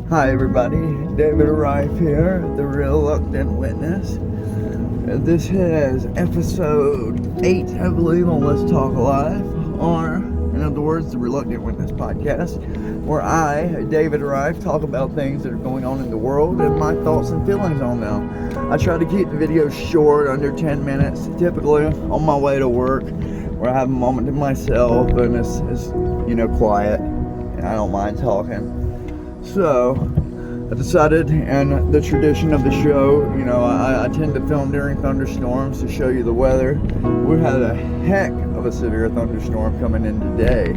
Hi everybody, David Rife here, the reluctant witness. This is episode 8, I believe, on Let's Talk Live, or in other words, the Reluctant Witness podcast, where I, David Rife, talk about things that are going on in the world and my thoughts and feelings on them. I try to keep the videos short, under 10 minutes, typically on my way to work, where I have a moment to myself and it's quiet, and I don't mind talking. So, I decided, and the tradition of the show, I tend to film during thunderstorms to show you the weather. We had a heck of a severe thunderstorm coming in today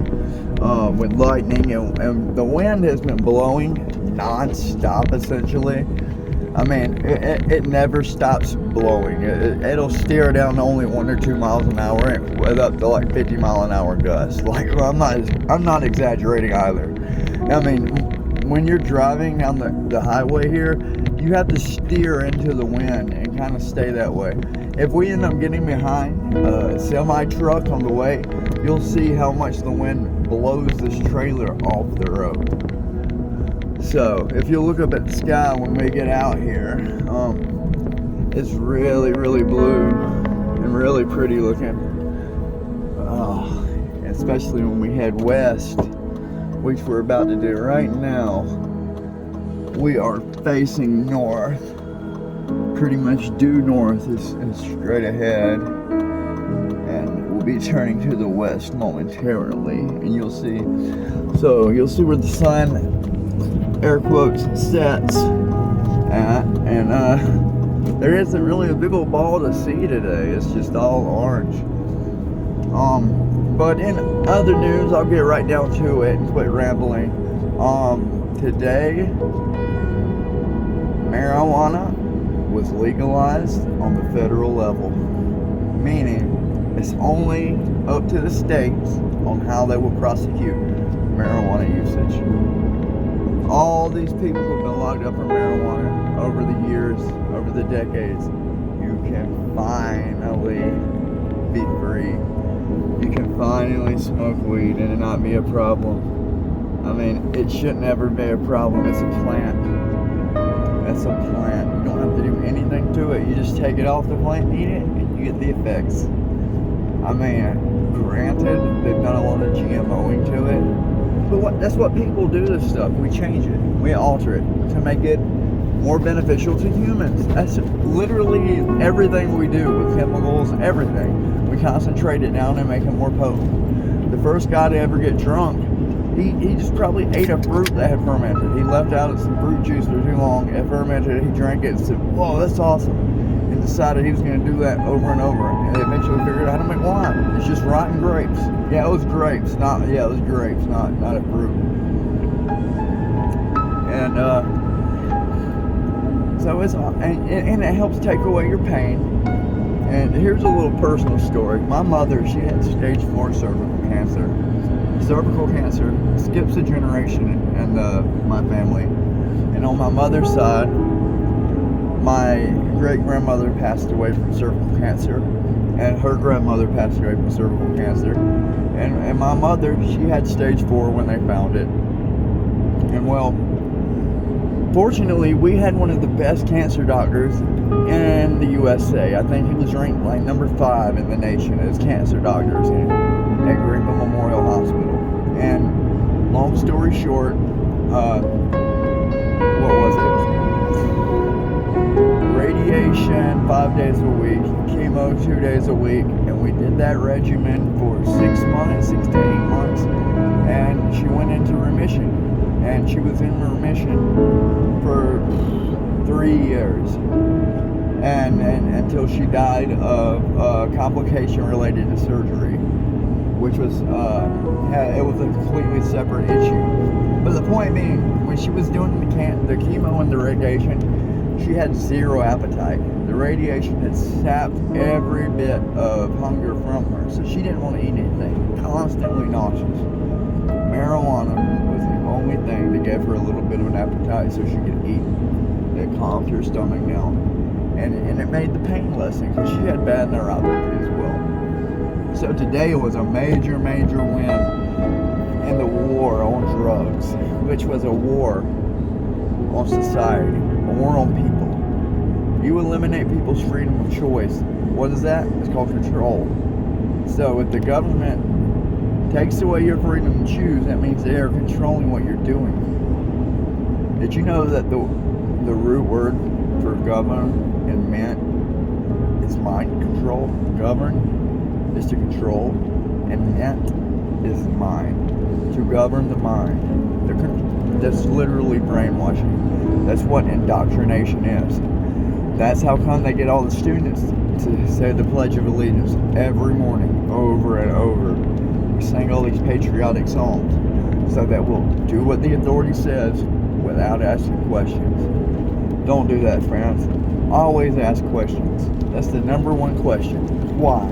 with lightning, and the wind has been blowing non-stop, essentially. I mean, it never stops blowing. It'll steer down to only 1 or 2 miles an hour with up to like 50 mile an hour gusts. Like, I'm not exaggerating either. I mean, when you're driving down the highway here, you have to steer into the wind and kind of stay that way. If we end up getting behind a semi-truck on the way, you'll see how much the wind blows this trailer off the road. So, if you look up at the sky when we get out here, it's really, really blue and really pretty looking. Especially when we head west, which we're about to do right now. We are facing north, pretty much due north is straight ahead, and we'll be turning to the west momentarily, and you'll see where the sun, air quotes, sets at, and there isn't really a big old ball to see today. It's just all orange. But in other news, I'll get right down to it and quit rambling. Today, marijuana was legalized on the federal level, meaning it's only up to the states on how they will prosecute marijuana usage. All these people who've been locked up for marijuana over the years, over the decades, you can finally be free. You can finally smoke weed and it not be a problem. I mean, it shouldn't ever be a problem. It's a plant. It's a plant. You don't have to do anything to it. You just take it off the plant, eat it, and you get the effects. I mean, granted, they've done a lot of GMOing to it, but that's what people do to stuff. We change it. We alter it to make it more beneficial to humans. That's literally everything we do with chemicals, everything. We concentrate it down and make it more potent. The first guy to ever get drunk, he just probably ate a fruit that had fermented. He left out some fruit juice for too long, it fermented, he drank it and said, whoa, that's awesome. And decided he was going to do that over and over. And they eventually figured out how to make wine. It's just rotten grapes. Yeah, it was grapes, not a fruit. And, so and it helps take away your pain. And here's a little personal story. My mother, she had stage 4 cervical cancer. Cervical cancer skips a generation in my family. And on my mother's side, my great-grandmother passed away from cervical cancer. And her grandmother passed away from cervical cancer. And my mother, she had stage 4 when they found it. And well, fortunately, we had one of the best cancer doctors in the USA. I think he was ranked like number 5 in the nation as cancer doctors at Greenville Memorial Hospital. And long story short, what was it? Radiation 5 days a week, chemo 2 days a week, and we did that regimen for 6 to 8 months, and she went into remission. And she was in remission for 3 years, and until she died of a complication related to surgery, which was it was a completely separate issue. But the point being, when she was doing the chemo and the radiation, she had zero appetite. The radiation had sapped every bit of hunger from her, so she didn't want to eat anything. Constantly nauseous. Marijuana was the only thing that gave her a little bit of an appetite so she could eat. It calmed her stomach down. And it made the pain lessen because she had bad neuropathy as well. So today was a major win in the war on drugs, which was a war on society or on people. You eliminate people's freedom of choice. What is that? It's called control. So if the government takes away your freedom to choose, that means they are controlling what you're doing. Did you know that the root word for govern and meant is mind control? Govern is to control, and meant is mind. To govern the mind. That's literally brainwashing. That's what indoctrination is. That's how come they get all the students to say the Pledge of Allegiance every morning, over and over. We sing all these patriotic songs so that we'll do what the authority says without asking questions. Don't do that, friends. Always ask questions. That's the number one question. Why?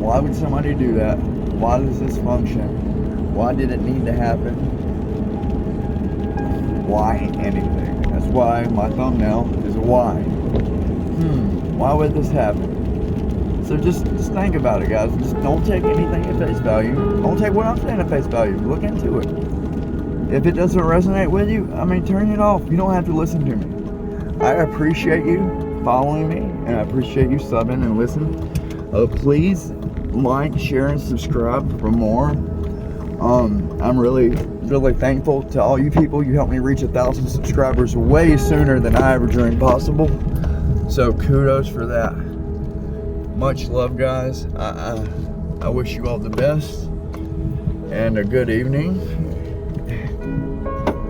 Why would somebody do that? Why does this function? Why did it need to happen? Why anything? That's why my thumbnail is a why. Why would this happen? So just think about it, guys. Just don't take anything at face value. Don't take what I'm saying at face value. Look into it. If it doesn't resonate with you, turn it off. You don't have to listen to me. I appreciate you following me, and I appreciate you subbing and listening. Please like, share, and subscribe for more. I'm really thankful to all you people. You helped me reach 1,000 subscribers way sooner than I ever dreamed possible. So kudos for that. Much love, guys. I wish you all the best and a good evening.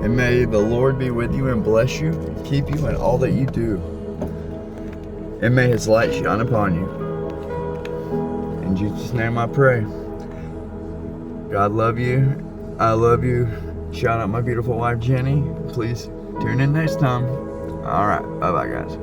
And may the Lord be with you and bless you, keep you in all that you do. And may His light shine upon you. In Jesus' name I pray. God love you. I love you. Shout out my beautiful wife, Jenny. Please tune in next time. All right. Bye-bye, guys.